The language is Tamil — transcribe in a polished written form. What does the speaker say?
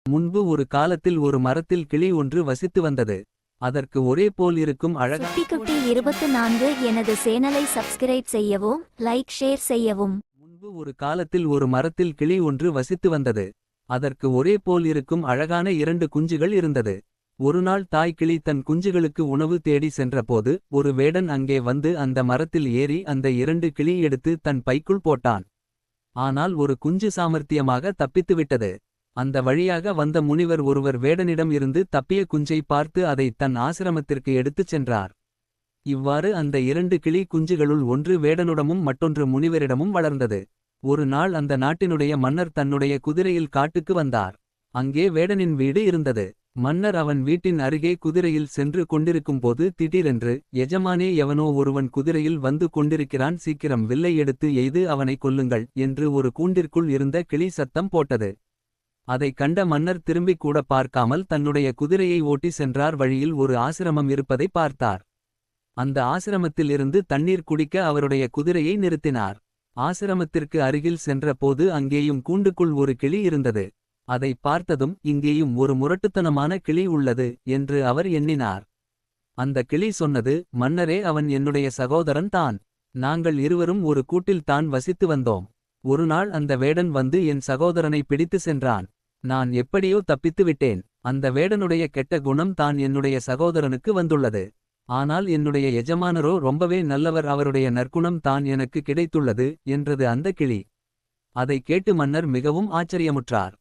முன்பு ஒரு காலத்தில் ஒரு மரத்தில் கிளி ஒன்று வசித்து வந்தது. அதற்கு ஒரே போல் இருக்கும் அழகான சுட்டி 24 எனது சேனலை சப்ஸ்கிரைப் செய்யவும், லைக் ஷேர் செய்யவும். முன்பு ஒரு காலத்தில் ஒரு மரத்தில் கிளி ஒன்று வசித்து வந்தது. அதற்கு ஒரே போல் இருக்கும் அழகான 2 குஞ்சுகள் இருந்தது. ஒருநாள் தாய் கிளி தன் குஞ்சுகளுக்கு உணவு தேடி சென்றபோது ஒரு வேடன் அங்கே வந்து அந்த மரத்தில் ஏறி அந்த 2 கிளி எடுத்து தன் பைக்குள் போட்டான். ஆனால் ஒரு குஞ்சு சாமர்த்தியமாக தப்பித்துவிட்டது. அந்த வழியாக வந்த முனிவர் ஒருவர் வேடனிடம் இருந்து தப்பிய குஞ்சை பார்த்து அதை தன் ஆசிரமத்திற்கு எடுத்துச் சென்றார். இவ்வாறு அந்த 2 கிளி குஞ்சுகளுள் ஒன்று வேடனுடமும் மற்றொன்று முனிவரிடமும் வளர்ந்தது. ஒரு நாள் அந்த நாட்டினுடைய மன்னர் தன்னுடைய குதிரையில் காட்டுக்கு வந்தார். அங்கே வேடனின் வீடு இருந்தது. மன்னர் அவன் வீட்டின் அருகே குதிரையில் சென்று கொண்டிருக்கும்போது திடீரென்று, எஜமானே, எவனோ ஒருவன் குதிரையில் வந்து கொண்டிருக்கிறான், சீக்கிரம் வில்லை எடுத்து எய்து அவனை கொல்லுங்கள் என்று ஒரு கூண்டிற்குள் இருந்த கிளி சத்தம் போட்டது. அதைக் கண்ட மன்னர் திரும்பிக் கூட பார்க்காமல் தன்னுடைய குதிரையை ஓட்டி சென்றார். வழியில் ஒரு ஆசிரமம் இருப்பதை பார்த்தார். அந்த ஆசிரமத்தில் இருந்து தண்ணீர் குடிக்க அவருடைய குதிரையை நிறுத்தினார். ஆசிரமத்திற்கு அருகில் சென்ற போது அங்கேயும் கூண்டுக்குள் ஒரு கிளி இருந்தது. அதை பார்த்ததும், இங்கேயும் ஒரு முரட்டுத்தனமான கிளி உள்ளது என்று அவர் எண்ணினார். அந்த கிளி சொன்னது, மன்னரே, அவன் என்னுடைய சகோதரன் தான். நாங்கள் இருவரும் ஒரு கூட்டில் தான் வசித்து வந்தோம். ஒருநாள் அந்த வேடன் வந்து என் சகோதரனை பிடித்து சென்றான். நான் எப்படியோ தப்பித்து விட்டேன். அந்த வேடனுடைய கெட்ட குணம் தான் என்னுடைய சகோதரனுக்கு வந்துள்ளது. ஆனால் என்னுடைய எஜமானரோ ரொம்பவே நல்லவர், அவருடைய நற்குணம் தான் எனக்கு கிடைத்துள்ளது என்றது அந்த கிளி. அதைக் கேட்டு மன்னர் மிகவும் ஆச்சரியமுற்றார்.